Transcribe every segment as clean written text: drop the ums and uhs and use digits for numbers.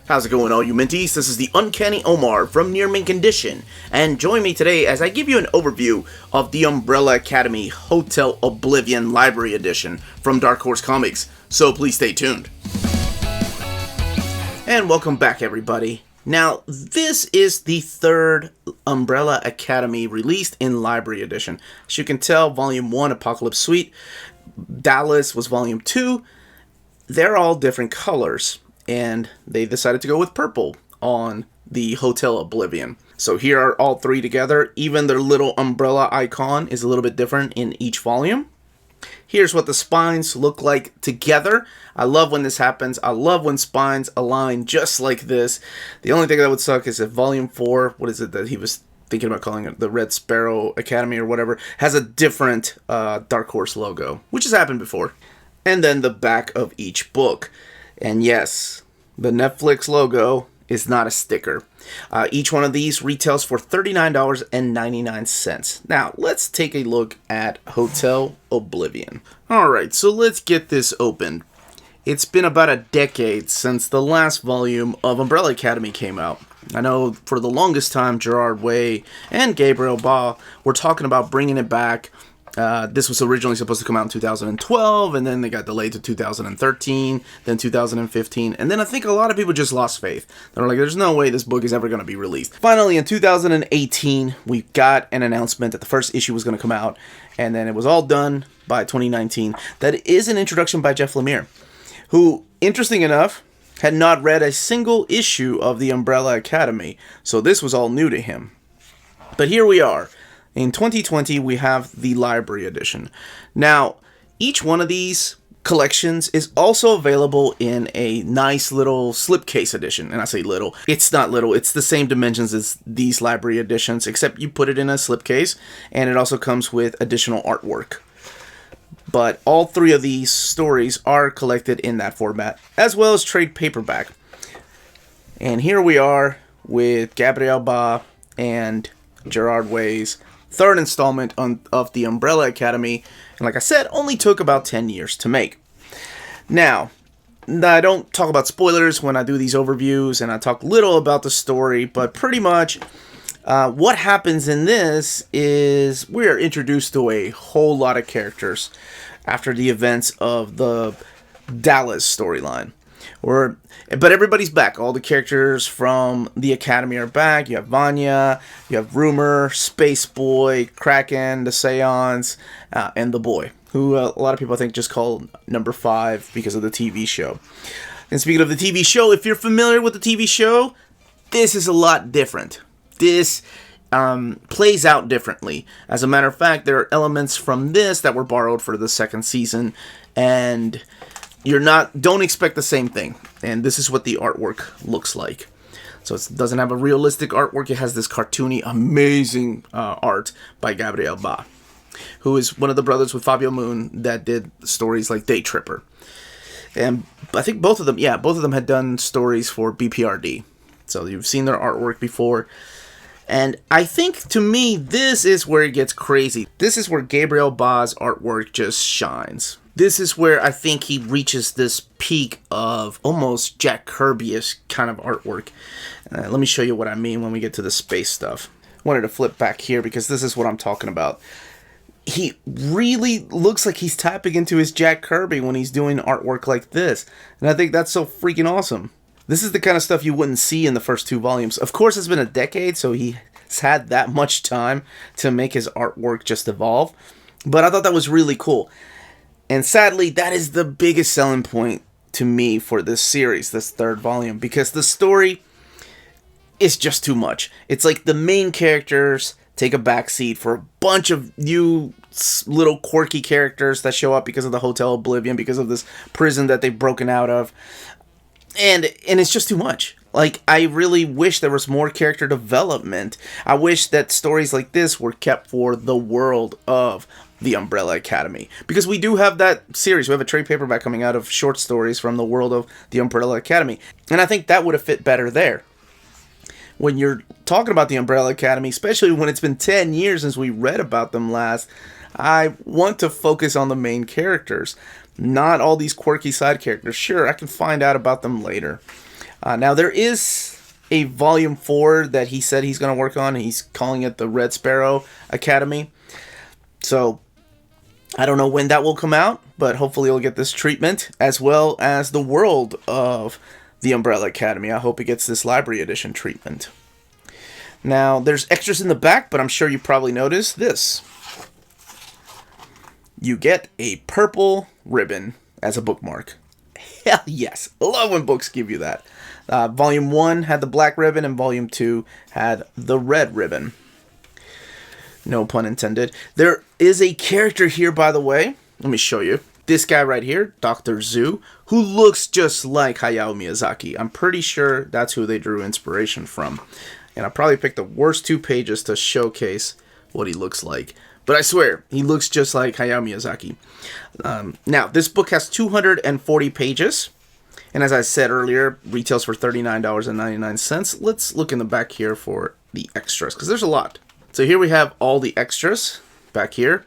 How's it going, all you Minties? This is the Uncanny Omar from Near Mint Condition, and join me today as I give you an overview of the Umbrella Academy Hotel Oblivion Library Edition from Dark Horse Comics, so please stay tuned. And welcome back, everybody. Now, this is the third Umbrella Academy released in Library Edition. As you can tell, Volume 1, Apocalypse Suite, Dallas was Volume 2. They're all different colors, and they decided to go with purple on the Hotel Oblivion. So here are all three together. Even their little umbrella icon is a little bit different in each volume. Here's what the spines look like together. I love when this happens. I love when spines align just like this. The only thing that would suck is if Volume 4, what is it that he was thinking about calling it, the Red Sparrow Academy or whatever, has a different Dark Horse logo, which has happened before. And then the back of each book. And yes, the Netflix logo is not a sticker. Each one of these retails for $39.99. Now, let's take a look at Hotel Oblivion. Alright, so let's get this open. It's been about a decade since the last volume of Umbrella Academy came out. I know for the longest time, Gerard Way and Gabriel Ba were talking about bringing it back. This was originally supposed to come out in 2012, and then they got delayed to 2013, then 2015, and then I think a lot of people just lost faith. They were like, there's no way this book is ever going to be released. Finally, in 2018, we got an announcement that the first issue was going to come out, and then it was all done by 2019. That is an introduction by Jeff Lemire, who, interesting enough, had not read a single issue of the Umbrella Academy, so this was all new to him. But here we are. In 2020, we have the Library Edition. Now, each one of these collections is also available in a nice little slipcase edition. And I say little. It's not little. It's the same dimensions as these Library Editions, except you put it in a slipcase, and it also comes with additional artwork. But all three of these stories are collected in that format, as well as trade paperback. And here we are with Gabriel Ba and Gerard Way's third installment of the Umbrella Academy, and like I said, only took about 10 years to make. Now, I don't talk about spoilers when I do these overviews, and I talk little about the story, but pretty much what happens in this is we're introduced to a whole lot of characters after the events of the Dallas storyline. But everybody's back. All the characters from the Academy are back. You have Vanya, you have Rumor, Space Boy, Kraken, the Seance, and the Boy, who a lot of people I think just call number 5 because of the TV show. And speaking of the TV show, if you're familiar with the TV show, this is a lot different. This plays out differently. As a matter of fact, there are elements from this that were borrowed for the second season, and don't expect the same thing. And this is what the artwork looks like. So it doesn't have a realistic artwork. It has this cartoony, amazing art by Gabriel Ba, who is one of the brothers with Fabio Moon that did stories like Day Tripper. And I think both of them had done stories for BPRD. So you've seen their artwork before. And I think, to me, this is where it gets crazy. This is where Gabriel Ba's artwork just shines. This is where I think he reaches this peak of almost Jack Kirby-ish kind of artwork. Let me show you what I mean when we get to the space stuff. I wanted to flip back here because this is what I'm talking about. He really looks like he's tapping into his Jack Kirby when he's doing artwork like this. And I think that's so freaking awesome. This is the kind of stuff you wouldn't see in the first 2 volumes. Of course, it's been a decade, so he's had that much time to make his artwork just evolve. But I thought that was really cool. And sadly, that is the biggest selling point to me for this series, this third volume, because the story is just too much. It's like the main characters take a backseat for a bunch of new little quirky characters that show up because of the Hotel Oblivion, because of this prison that they've broken out of. And it's just too much. Like, I really wish there was more character development. I wish that stories like this were kept for the world of the Umbrella Academy. Because we do have that series. We have a trade paperback coming out of short stories from the world of the Umbrella Academy. And I think that would have fit better there. When you're talking about the Umbrella Academy, especially when it's been 10 years since we read about them last, I want to focus on the main characters. Not all these quirky side characters. Sure, I can find out about them later. Now, there is a Volume 4 that he said he's going to work on. He's calling it the Red Sparrow Academy. So, I don't know when that will come out, but hopefully it'll get this treatment, as well as the world of the Umbrella Academy. I hope it gets this library edition treatment. Now, there's extras in the back, but I'm sure you probably noticed this. You get a purple ribbon as a bookmark. Hell yes. I love when books give you that. Volume 1 had the black ribbon, and Volume 2 had the red ribbon. No pun intended. There is a character here, by the way. Let me show you. This guy right here, Dr. Zhu, who looks just like Hayao Miyazaki. I'm pretty sure that's who they drew inspiration from. And I probably picked the worst 2 pages to showcase what he looks like. But I swear, he looks just like Hayao Miyazaki. Now, this book has 240 pages. And as I said earlier, retails for $39.99. Let's look in the back here for the extras, because there's a lot. So here we have all the extras back here.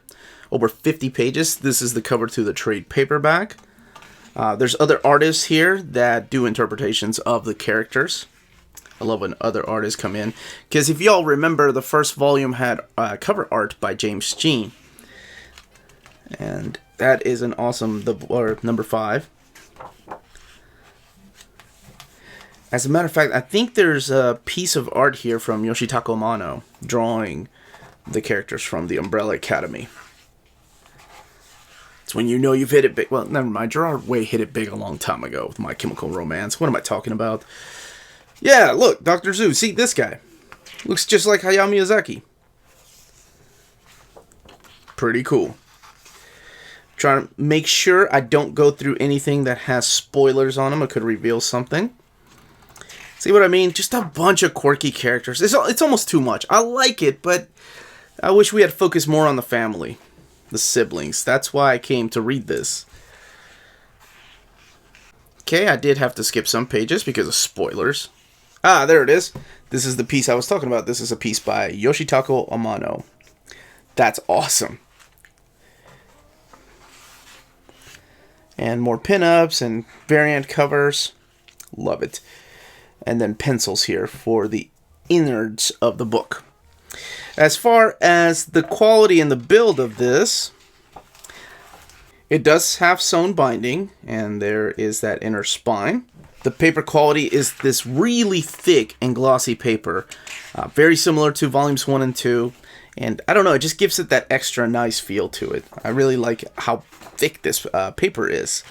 Over 50 pages. This is the cover to the trade paperback. There's other artists here that do interpretations of the characters. I love when other artists come in, because if y'all remember, the first volume had cover art by James Jean. And that is an awesome, number 5. As a matter of fact, I think there's a piece of art here from Yoshitaka Amano drawing the characters from the Umbrella Academy. It's when you know you've hit it big. Well, never mind. Gerard Way hit it big a long time ago with My Chemical Romance. What am I talking about? Yeah, look, Dr. Zhu. See, this guy. Looks just like Hayao Miyazaki. Pretty cool. Trying to make sure I don't go through anything that has spoilers on them. I could reveal something. See what I mean? Just a bunch of quirky characters. It's almost too much. I like it, but I wish we had focused more on the family. The siblings. That's why I came to read this. Okay, I did have to skip some pages because of spoilers. Ah, there it is. This is the piece I was talking about. This is a piece by Yoshitaka Amano. That's awesome. And more pinups and variant covers. Love it. And then pencils here for the innards of the book. As far as the quality and the build of this, it does have sewn binding, and there is that inner spine. The paper quality is this really thick and glossy paper, very similar to volumes 1 and 2, and I don't know, it just gives it that extra nice feel to it. I really like how thick this paper is.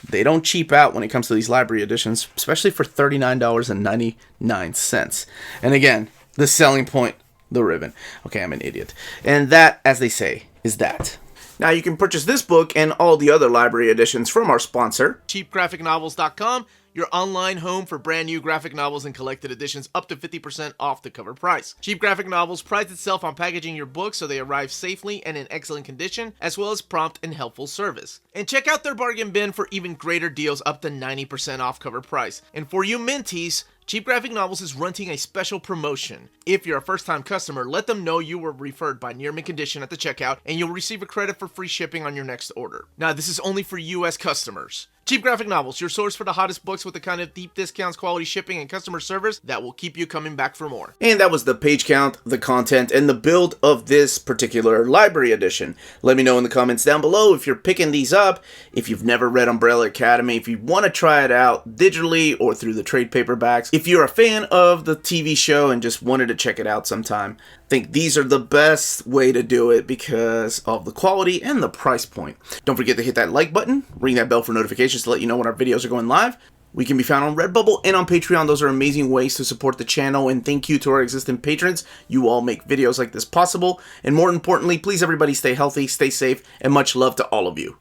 They don't cheap out when it comes to these library editions, especially for $39.99. And again, the selling point, the ribbon. Okay, I'm an idiot. And that, as they say, is that. Now you can purchase this book and all the other library editions from our sponsor, cheapgraphicnovels.com, your online home for brand new graphic novels and collected editions up to 50% off the cover price. Cheap Graphic Novels prides itself on packaging your books so they arrive safely and in excellent condition, as well as prompt and helpful service. And check out their bargain bin for even greater deals up to 90% off cover price. And for you Minties, Cheap Graphic Novels is running a special promotion. If you're a first-time customer, let them know you were referred by Near Mint Condition at the checkout, and you'll receive a credit for free shipping on your next order. Now, this is only for U.S. customers. Cheap Graphic Novels, your source for the hottest books with the kind of deep discounts, quality shipping, and customer service that will keep you coming back for more. And that was the page count, the content, and the build of this particular library edition. Let me know in the comments down below if you're picking these up, if you've never read Umbrella Academy, if you want to try it out digitally or through the trade paperbacks, if you're a fan of the TV show and just wanted to check it out sometime. I think these are the best way to do it because of the quality and the price point. Don't forget to hit that like button, ring that bell for notifications to let you know when our videos are going live. We can be found on Redbubble and on Patreon. Those are amazing ways to support the channel, and thank you to our existing patrons. You all make videos like this possible. And more importantly, please everybody stay healthy, stay safe, and much love to all of you.